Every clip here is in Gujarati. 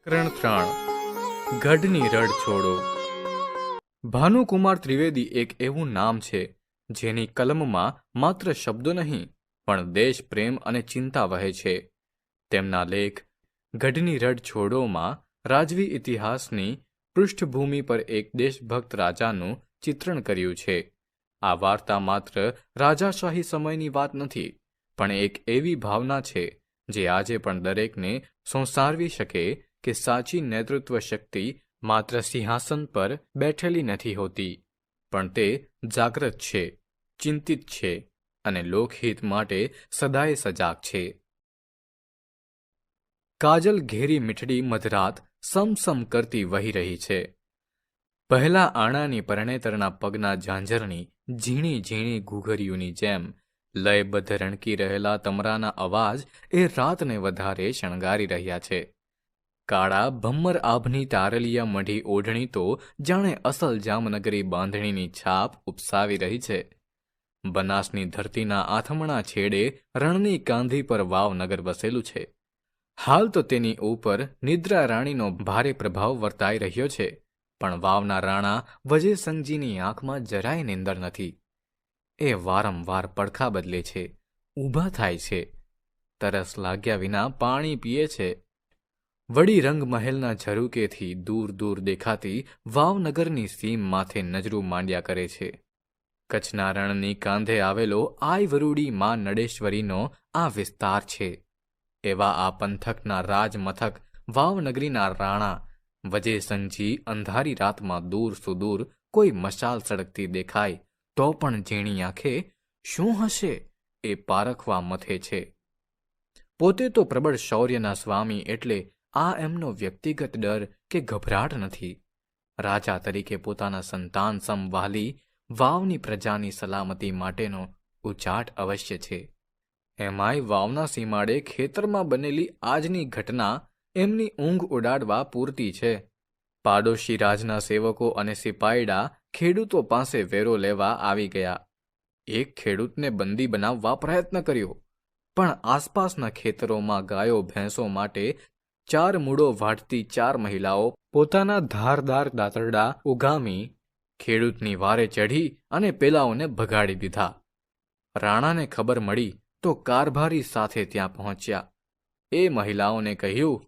પ્રકરણ 3 ગઢની રડ છોડો. ભાનુકુમાર ત્રિવેદી એક એવું નામ છે જેની કલમમાં માત્ર શબ્દો નહીં પણ દેશ પ્રેમ અને ચિંતા વહે છે. તેમના લેખ ગઢની રડ છોડોમાં રાજવી ઇતિહાસની પૃષ્ઠભૂમિ પર એક દેશભક્ત રાજાનું ચિત્રણ કર્યું છે. આ વાર્તા માત્ર રાજાશાહી સમયની વાત નથી પણ એક એવી ભાવના છે જે આજે પણ દરેકને સંસારવી શકે કે સાચી નેતૃત્વ શક્તિ માત્ર સિંહાસન પર બેઠેલી નથી હોતી પણ તે જાગૃત છે, ચિંતિત છે અને લોકહિત માટે સદાય સજાગ છે. કાજલ ઘેરી મીઠડી મધરાત સમસમ કરતી વહી રહી છે. પહેલા આણાની પરણેતરના પગના ઝાંઝરની ઝીણી ઝીણી ઘૂઘરીઓની જેમ લયબદ્ધ રણકી રહેલા તમરાના અવાજ એ રાતને વધારે શણગારી રહ્યા છે. કાળા ભમ્મર આભની તારલિયા મઢી ઓઢણી તો જાણે અસલ જામનગરી બાંધણીની છાપ ઉપસાવી રહી છે. બનાસની ધરતીના આથમણા છેડે રણની કાંધી પર વાવનગર વસેલું છે. હાલ તો તેની ઉપર નિદ્રા રાણીનો ભારે પ્રભાવ વર્તાઈ રહ્યો છે પણ વાવના રાણા વજેસંગજીની આંખમાં જરાય નિંદર નથી. એ વારંવાર પડખા બદલે છે, ઊભા થાય છે, તરસ લાગ્યા વિના પાણી પીએ છે. વળી રંગમહેલના ઝરૂકેથી દૂર દૂર દેખાતી વાવનગરની સીમ માથે નજરું માંડ્યા કરે છે. કચ્છના રણની કાંધે આવેલો આયવરુડી માં નડેશ્વરીનો આ વિસ્તાર છે. એવા આ પંથકના રાજમથક વાવનગરીના રાણા વજેસંગજી અંધારી રાતમાં દૂર સુદૂર કોઈ મશાલ સળગતી દેખાય તો પણ ઝીણી આંખે શું હશે એ પારખવા મથે છે. પોતે તો પ્રબળ શૌર્યના સ્વામી એટલે આ એમનો વ્યક્તિગત ડર કે ગભરાટ નથી. રાજા તરીકે પોતાના સંતાન સમ વહાલી વાવની પ્રજાની સલામતી માટેનો ઉચાટ અવશ્ય છે. એમાંય વાવના સીમાડે ખેતરમાં બનેલી આજની ઘટના એમની ઊંઘ ઉડાડવા પૂરતી છે. પાડોશી રાજના સેવકો અને સિપાઈડા ખેડૂતો પાસે વેરો લેવા આવી ગયા. એક ખેડૂતને બંદી બનાવવા પ્રયત્ન કર્યો પણ આસપાસના ખેતરોમાં ગાયો ભેંસો માટે 4 મૂળો વાઢતી 4 મહિલાઓ પોતાના ધારદાર દાતરડા ઉગામી ખેડૂતની વારે ચઢી અને પેલાઓને ભગાડી દીધા. રાણાને ખબર મળી તો કારભારી સાથે ત્યાં પહોંચ્યા. એ મહિલાઓને કહ્યું,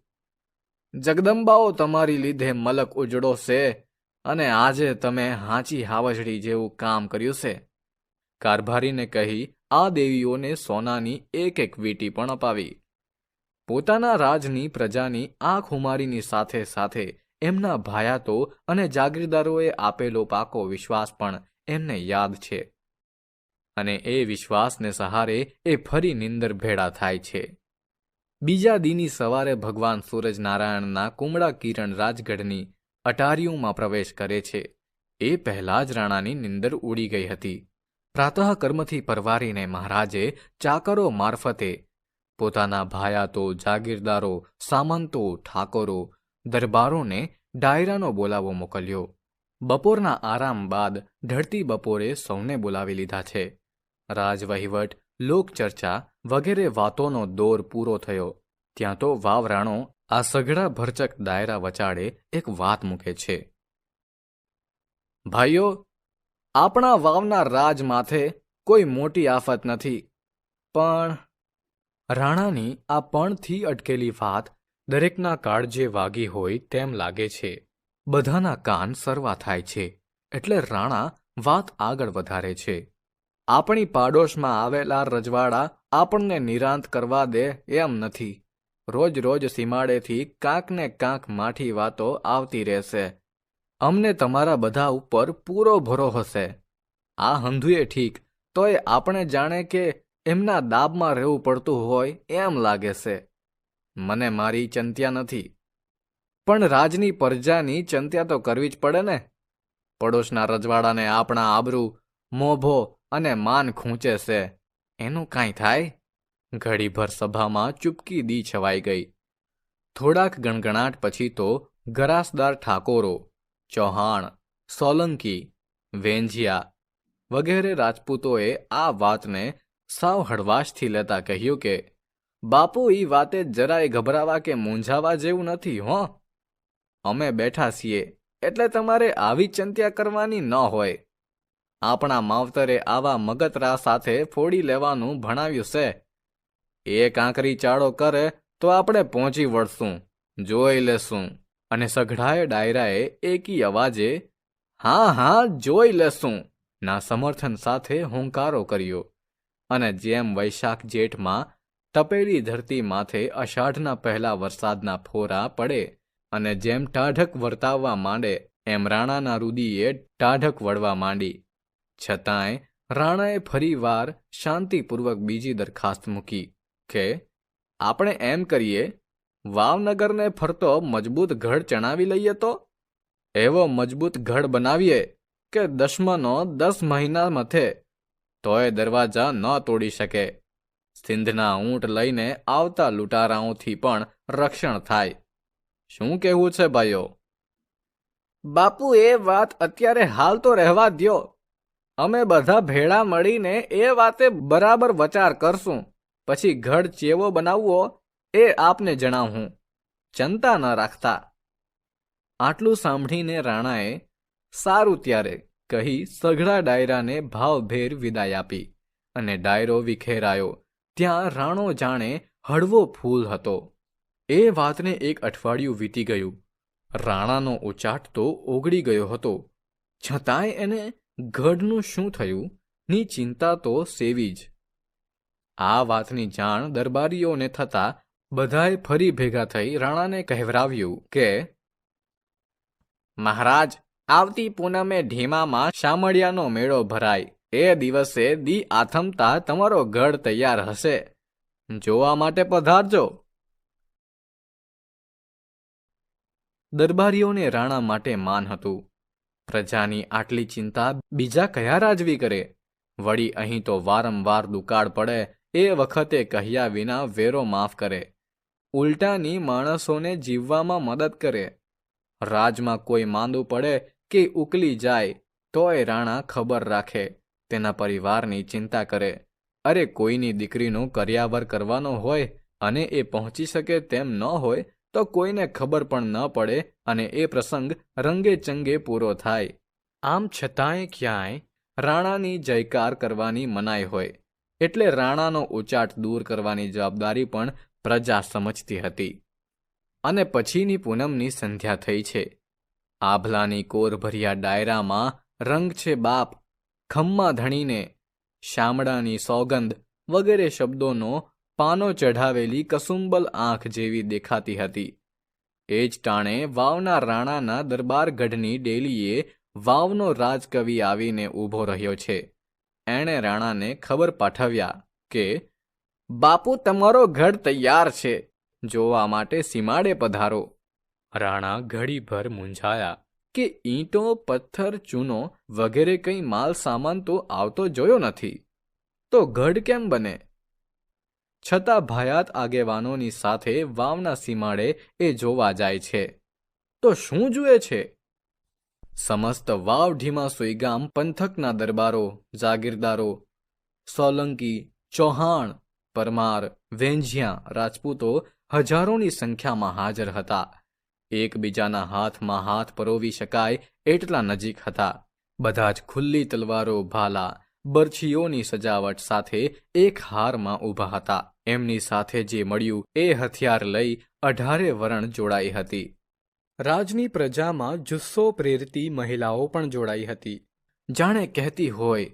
જગદંબાઓ તમારી લીધે મલક ઉજળો છે અને આજે તમે હાંચી હાવજડી જેવું કામ કર્યું છે. કારભારીને કહી આ દેવીઓને સોનાની એક વીંટી પણ અપાવી. પોતાના રાજની પ્રજાની આંખ હુમારીની સાથે સાથે એમના ભાયાતો અને જાગીરદારોએ આપેલો પાકો વિશ્વાસ પણ એમને યાદ છે અને એ વિશ્વાસને સહારે એ ફરી નિંદર ભેળા થાય છે. બીજા દીની સવારે ભગવાન સૂરજનારાયણના કુમળા કિરણ રાજગઢની અટારીઓમાં પ્રવેશ કરે છે. એ પહેલા જ રાણાની નિંદર ઉડી ગઈ હતી. પ્રાતઃકર્મથી પરવારીને મહારાજે ચાકરો મારફતે પોતાના ભાયાતો, જાગીરદારો, સામંતો, ઠાકોરો, દરબારોને ડાયરાનો બોલાવો મોકલ્યો. બપોરના આરામ બાદ ઢળતી બપોરે સૌને બોલાવી લીધા છે. રાજવહીવટ, લોકચર્ચા વગેરે વાતોનો દોર પૂરો થયો ત્યાં તો વાવરાણો આ સઘળા ભરચક દાયરા વચાળે એક વાત મૂકે છે. ભાઈઓ, આપણા વાવના રાજ માથે કોઈ મોટી આફત નથી પણ રાણાની આ પણથી અટકેલી વાત દરેકના કાળજે વાગી હોય તેમ લાગે છે. બધાના કાન સરવા થાય છે એટલે રાણા વાત આગળ વધારે છે. આપણી પાડોશમાં આવેલા રજવાડા આપણને નિરાંત કરવા દે એમ નથી. રોજ રોજ સીમાડેથી કાંક ને કાંક માઠી વાતો આવતી રહેશે. અમને તમારા બધા ઉપર પૂરો ભરોસો છે. આ હંધુએ ઠીક તોય આપણે જાણે કે એમના દાબમાં રહેવું પડતું હોય એમ લાગે છે. મને મારી ચિંત્યા નથી પણ રાજની પ્રજાની ચિંત્યા તો કરવી જ પડે ને. પડોશના રજવાડાને આપણા આબરૂ, મોભો અને માન ખૂંચે છે એનું કાંઈ થાય? ઘડીભર સભામાં ચૂપકી દી છવાઈ ગઈ. થોડાક ગણગણાટ પછી તો ગરાસદાર ઠાકોરો, ચૌહાણ, સોલંકી, વેંજિયા વગેરે રાજપૂતોએ આ વાતને સાવ હળવાશથી લેતા કહ્યું કે બાપુ, ઈ વાતે જરાય ગભરાવા કે મૂંઝાવા જેવું નથી હો. અમે બેઠા છીએ, એટલે તમારે આવી ચિંતા કરવાની ન હોય. આપણા માવતરે આવા મગતરા સાથે ફોડી લેવાનું ભણાવ્યું છે. એ કાંકરી ચાળો કરે તો આપણે પહોંચી વળશું, જોઈ લેશું. અને સઘળાએ ડાયરાએ એકી અવાજે હા હા જોઈ લેશું ના સમર્થન સાથે હુંકારો કર્યો. અને જેમ વૈશાખ જેઠમાં તપેલી ધરતી માથે અષાઢના પહેલા વરસાદના ફોરા પડે અને જેમ ટાઢક વર્તાવવા માંડે, એમ રાણાના રુદીએ ટાઢક વળવા માંડી. છતાંય રાણાએ ફરી વાર શાંતિપૂર્વક બીજી દરખાસ્ત મૂકી કે આપણે એમ કરીએ, વાવનગરને ફરતો મજબૂત ગઢ ચણાવી લઈએ તો? એવો મજબૂત ગઢ બનાવીએ કે દુશ્મનો 10 મહિના મથે તોય દરવાજા ન તોડી શકે. સિંધના ઊંટ લઈને આવતા લૂંટારાઓથી પણ રક્ષણ થાય. શું કહેવું છે ભાઈઓ? બાપુ, એ વાત અત્યારે હાલ તો રહેવા દ્યો. અમે બધા ભેળા મળીને એ વાતે બરાબર વિચાર કરશું. પછી ગઢ ચેવો બનાવવો એ આપને જણાવું. ચિંતા ન રાખતા. આટલું સાંભળીને રાણાએ સારું ત્યારે કહી સઘળા ડાયરાને ભાવભેર વિદાય આપી અને ડાયરો વિખેરાયો. ત્યાં રાણો જાણે હળવો ફૂલ હતો. એ વાતને 1 અઠવાડિયું વીતી ગયું. રાણાનો ઉચાટ તો ઓગળી ગયો હતો, છતાંય એને ગઢનું શું થયું ની ચિંતા તો સેવી જ. આ વાતની જાણ દરબારીઓને થતાં બધાએ ફરી ભેગા થઈ રાણાને કહેવરાવ્યું કે મહારાજ, આવતી પૂનમે ઢીમામાં શામળિયાનો મેળો ભરાય. એ દિવસે દી આથમતા તમારો ગઢ તૈયાર હશે. જોવા માટે પધારજો. દરબારીઓને રાણા માટે માન હતું. પ્રજાની આટલી ચિંતા બીજા કયા રાજવી કરે? વળી અહીં તો વારંવાર દુકાળ પડે એ વખતે કહ્યા વિના વેરો માફ કરે. ઉલટાની માણસોને જીવવામાં મદદ કરે. રાજમાં કોઈ માંદું પડે કે ઉકલી જાય તોય રાણા ખબર રાખે, તેના પરિવારની ચિંતા કરે. અરે, કોઈની દીકરીનો કર્યાવર કરવાનો હોય અને એ પહોંચી શકે તેમ ન હોય તો કોઈને ખબર પણ ન પડે અને એ પ્રસંગ રંગે ચંગે પૂરો થાય. આમ છતાંય ક્યાંય રાણાની જયકાર કરવાની મનાઈ હોય, એટલે રાણાનો ઉચાટ દૂર કરવાની જવાબદારી પણ પ્રજા સમજતી હતી. અને પછીની પૂનમની સંધ્યા થઈ છે. આભલાની કોરભર્યા ડાયરામાં રંગ છે બાપ, ખમ્મા ધણીને, શામળાની સોગંદ વગેરે શબ્દોનો પાનો ચઢાવેલી કસુંબલ આંખ જેવી દેખાતી હતી. એ જ ટાણે વાવના રાણાના દરબારગઢની ડેલીએ વાવનો રાજકવિ આવીને ઊભો રહ્યો છે. એણે રાણાને ખબર પાઠવ્યા કે બાપુ, તમારો ગઢ તૈયાર છે, જોવા માટે સીમાડે પધારો. રાણા ઘડીભર મૂંઝાયા કે ઈંટો, પથ્થર, ચૂનો વગેરે કંઈ માલ સામાન તો આવતો જોયો નથી, તો ગઢ કેમ બને? છતાં ભાયાત આગેવાનોની સાથે વાવના સીમાડે એ જોવા જાય છે. તો શું જુએ છે? સમસ્ત વાવ ઢીમાસુઈ ગામ પંથકના દરબારો, જાગીરદારો, સોલંકી, ચૌહાણ, પરમાર, વેંજિયા રાજપૂતો હજારોની સંખ્યામાં હાજર હતા. એકબીજાના હાથમાં હાથ પરોવી શકાય એટલા નજીક હતા. બધા જ ખુલ્લી તલવારો, ભાલા, બરછીઓની સજાવટ સાથે એક હારમાં ઊભા હતા. એમની સાથે જે મળ્યું એ હથિયાર લઈ 18 વરણ જોડાઈ હતી. રાજની પ્રજામાં જુસ્સો પ્રેરતી મહિલાઓ પણ જોડાઈ હતી. જાણે કહેતી હોય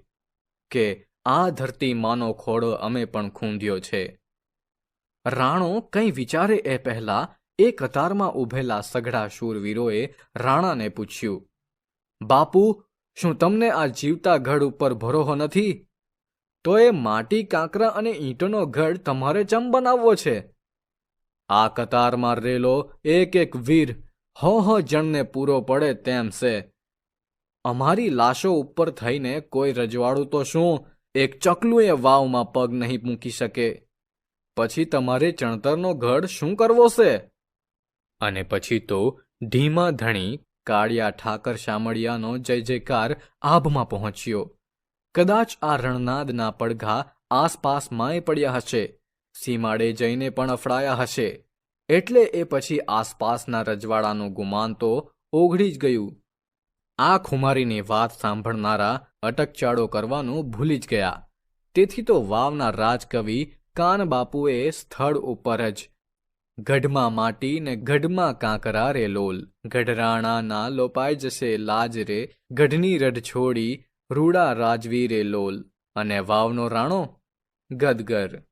કે આ ધરતી માનો ખોડો અમે પણ ખૂંદ્યો છે. રાણો કંઈ વિચારે એ પહેલા એ કતારમાં ઊભેલા સઘળા શૂરવીરોએ રાણાને પૂછ્યું, બાપુ, શું તમને આ જીવતા ગઢ ઉપર ભરોસો નથી? તો એ માટી, કાંકરા અને ઈંટોનો ગઢ તમારે ચમ બનાવવો છે? આ કતારમાં રેલો એક એક વીર હો જણને પૂરો પડે તેમ છે. અમારી લાશો ઉપર થઈને કોઈ રજવાડું તો શું એક ચકલું એ વાવમાં પગ નહીં મૂકી શકે. પછી તમારે ચણતરનો ગઢ શું કરવો છે? અને પછી તો ઢીમા ધણી કાળિયા ઠાકર શામળિયાનો જય જયકાર આભમાં પહોંચ્યો. કદાચ આ રણનાદના પડઘા આસપાસમાંય પડ્યા હશે, સીમાડે જઈને પણ અફડાયા હશે. એટલે એ પછી આસપાસના રજવાડાનું ગુમાન તો ઓગળી જ ગયું. આ ખુમારીની વાત સાંભળનારા અટકચાળો કરવાનું ભૂલી જ ગયા. તેથી તો વાવના રાજકવિ કાનબાપુએ સ્થળ ઉપર જ ગઢમાં માટી ને ગઢમાં કાંકરા રે લોલ, ગઢરાણા ના લોપાઈ જશે લાજ રે, ગઢની રઢ છોડી રૂડા રાજવી રે લોલ, અને વાવનો રાણો ગદગર.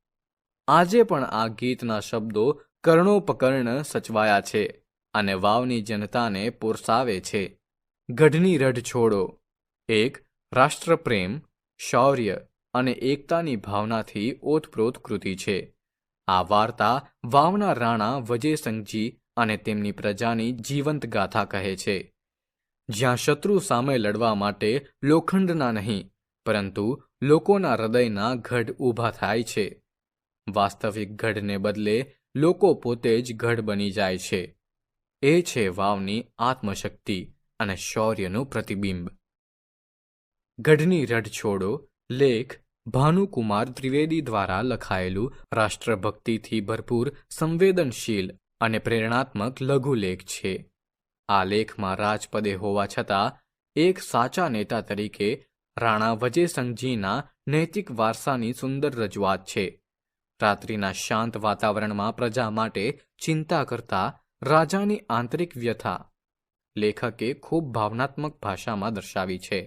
આજે પણ આ ગીતના શબ્દો કર્ણોપકર્ણ સચવાયા છે અને વાવની જનતાને પોરસાવે છે. ગઢની રઢ છોડો એક રાષ્ટ્રપ્રેમ, શૌર્ય અને એકતાની ભાવનાથી ઓતપ્રોત કૃતિ છે. આ વાર્તા વાવના રાણા વજેસંઘજી અને તેમની પ્રજાની જીવંત ગાથા કહે છે, જ્યાં શત્રુ સામે લડવા માટે લોખંડના નહીં પરંતુ લોકોના હૃદયના ગઢ ઊભા થાય છે. વાસ્તવિક ગઢને બદલે લોકો પોતે જ ગઢ બની જાય છે. એ છે વાવની આત્મશક્તિ અને શૌર્યનું પ્રતિબિંબ. ગઢની રઢ છોડો લેખ ભાનુકુમાર ત્રિવેદી દ્વારા લખાયેલું રાષ્ટ્રભક્તિથી ભરપૂર સંવેદનશીલ અને પ્રેરણાત્મક લઘુલેખ છે. આ લેખમાં રાજપદે હોવા છતાં એક સાચા નેતા તરીકે રાણા વજેસંઘજીના નૈતિક વારસાની સુંદર રજૂઆત છે. રાત્રિના શાંત વાતાવરણમાં પ્રજા માટે ચિંતા કરતા રાજાની આંતરિક વ્યથા લેખકે ખૂબ ભાવનાત્મક ભાષામાં દર્શાવી છે.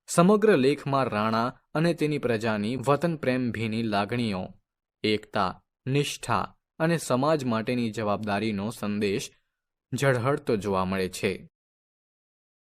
સમગ્ર લેખમાં રાણા અને તેની પ્રજાની વતન પ્રેમભીની લાગણીઓ, એકતા, નિષ્ઠા અને સમાજ માટેની જવાબદારીનો સંદેશ ઝળહળતો જોવા મળે છે.